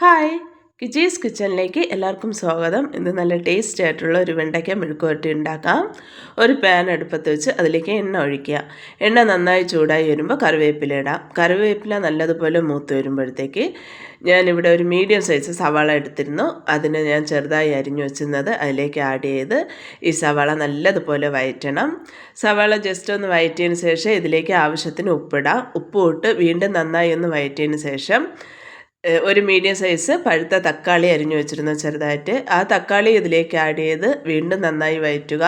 Hi, കിച്ചീസ് കിച്ചണിലേക്ക് എല്ലാവർക്കും സ്വാഗതം. ഇന്ന് നല്ല ടേസ്റ്റി ആയിട്ടുള്ള ഒരു വെണ്ടയ്ക്ക മെഴുക്കുവരട്ടി ഉണ്ടാക്കാം. ഒരു പാൻ അടുപ്പത്ത് വെച്ച് അതിലേക്ക് എണ്ണ ഒഴിക്കുക. എണ്ണ നന്നായി ചൂടായി വരുമ്പോൾ കറിവേപ്പില ഇടാം. കറിവേപ്പില നല്ലതുപോലെ മൂത്ത് വരുമ്പോഴത്തേക്ക് ഞാനിവിടെ ഒരു മീഡിയം സൈസ് സവാള എടുത്തിരുന്നു. അതിന് ഞാൻ ചെറുതായി അരിഞ്ഞു വെച്ചിരുന്നത് അതിലേക്ക് ആഡ് ചെയ്ത് ഈ സവാള നല്ലതുപോലെ വഴറ്റണം. സവാള ജസ്റ്റ് ഒന്ന് വഴറ്റിയതിന് ശേഷം ഇതിലേക്ക് ആവശ്യത്തിന് ഉപ്പിടാം. ഉപ്പ് ഇട്ട് വീണ്ടും നന്നായി ഒന്ന് വഴറ്റിയതിന് ശേഷം ഒരു മീഡിയം സൈസ് പഴുത്ത തക്കാളി അരിഞ്ഞു വെച്ചിരുന്നു ചെറുതായിട്ട്. ആ തക്കാളി ഇതിലേക്ക് ആഡ് ചെയ്ത് വീണ്ടും നന്നായി വഴറ്റുക.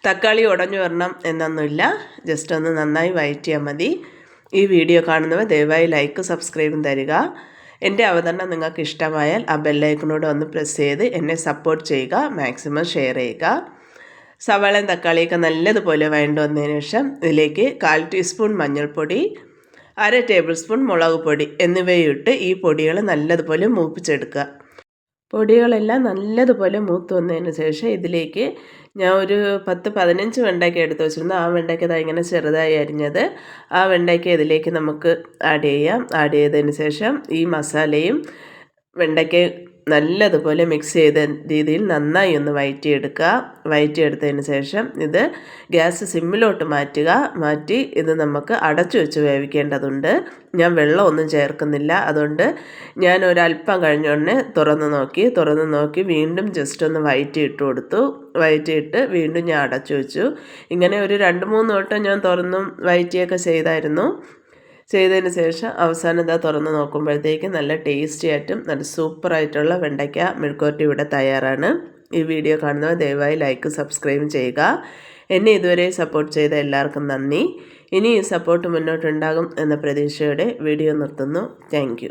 തക്കാളി ഉടഞ്ഞു വരണം എന്നൊന്നുമില്ല, ജസ്റ്റ് ഒന്ന് നന്നായി വഴറ്റിയാൽ മതി. ഈ വീഡിയോ കാണുന്നവർ ദയവായി ലൈക്ക് സബ്സ്ക്രൈബും തരിക. എൻ്റെ അവതരണം നിങ്ങൾക്ക് ഇഷ്ടമായാൽ ആ ബെല്ലൈക്കനോട് ഒന്ന് പ്രസ് ചെയ്ത് എന്നെ സപ്പോർട്ട് ചെയ്യുക, മാക്സിമം ഷെയർ ചെയ്യുക. സവാളയും തക്കാളിയൊക്കെ നല്ലതുപോലെ വഴണ്ടു വന്നതിന് ശേഷം ഇതിലേക്ക് 1/4 ടീസ്പൂൺ മഞ്ഞൾപ്പൊടി, 1/2 ടേബിൾ സ്പൂൺ മുളക് പൊടി എന്നിവയിട്ട് ഈ പൊടികൾ നല്ലതുപോലെ മൂപ്പിച്ചെടുക്കുക. പൊടികളെല്ലാം നല്ലതുപോലെ മൂത്ത് വന്നതിന് ശേഷം ഇതിലേക്ക് ഞാൻ ഒരു 10-15 വെണ്ടയ്ക്ക എടുത്ത് വെച്ചിരുന്നു. ആ വെണ്ടയ്ക്ക ഇങ്ങനെ ചെറുതായി അരിഞ്ഞത്, ആ വെണ്ടയ്ക്ക ഇതിലേക്ക് നമുക്ക് ആഡ് ചെയ്യാം. ആഡ് ചെയ്തതിന് ശേഷം ഈ മസാലയും വെണ്ടയ്ക്കയും നല്ലതുപോലെ മിക്സ് ചെയ്ത രീതിയിൽ നന്നായി ഒന്ന് വഴറ്റിയെടുത്തതിന് ശേഷം ഇത് ഗ്യാസ് സിമ്മിലോട്ട് മാറ്റി ഇത് നമുക്ക് അടച്ചു വെച്ച് വേവിക്കേണ്ടതുണ്ട്. ഞാൻ വെള്ളമൊന്നും ചേർക്കുന്നില്ല. അതുകൊണ്ട് ഞാൻ ഒരല്പം കഴിഞ്ഞോടനെ തുറന്ന് നോക്കി വീണ്ടും ജസ്റ്റ് ഒന്ന് വഴറ്റിയിട്ട് വീണ്ടും ഞാൻ അടച്ചു വെച്ചു. ഇങ്ങനെ ഒരു 2-3 വട്ടം ഞാൻ തുറന്നും വഴറ്റിയൊക്കെ ചെയ്തതിന് ശേഷം അവസാനം തുറന്ന് നോക്കുമ്പോഴത്തേക്ക് നല്ല ടേസ്റ്റി ആയിട്ടും നല്ല സൂപ്പറായിട്ടുള്ള വെണ്ടയ്ക്ക മെഴുക്കുവരട്ടി ഇവിടെ തയ്യാറാണ്. ഈ വീഡിയോ കാണുന്നവർ ദയവായി ലൈക്ക് സബ്സ്ക്രൈബ് ചെയ്യുക. എന്നെ ഇതുവരെ സപ്പോർട്ട് ചെയ്ത എല്ലാവർക്കും നന്ദി. ഇനി ഈ സപ്പോർട്ട് മുന്നോട്ടുണ്ടാകും എന്ന പ്രതീക്ഷയോടെ വീഡിയോ നിർത്തുന്നു. താങ്ക്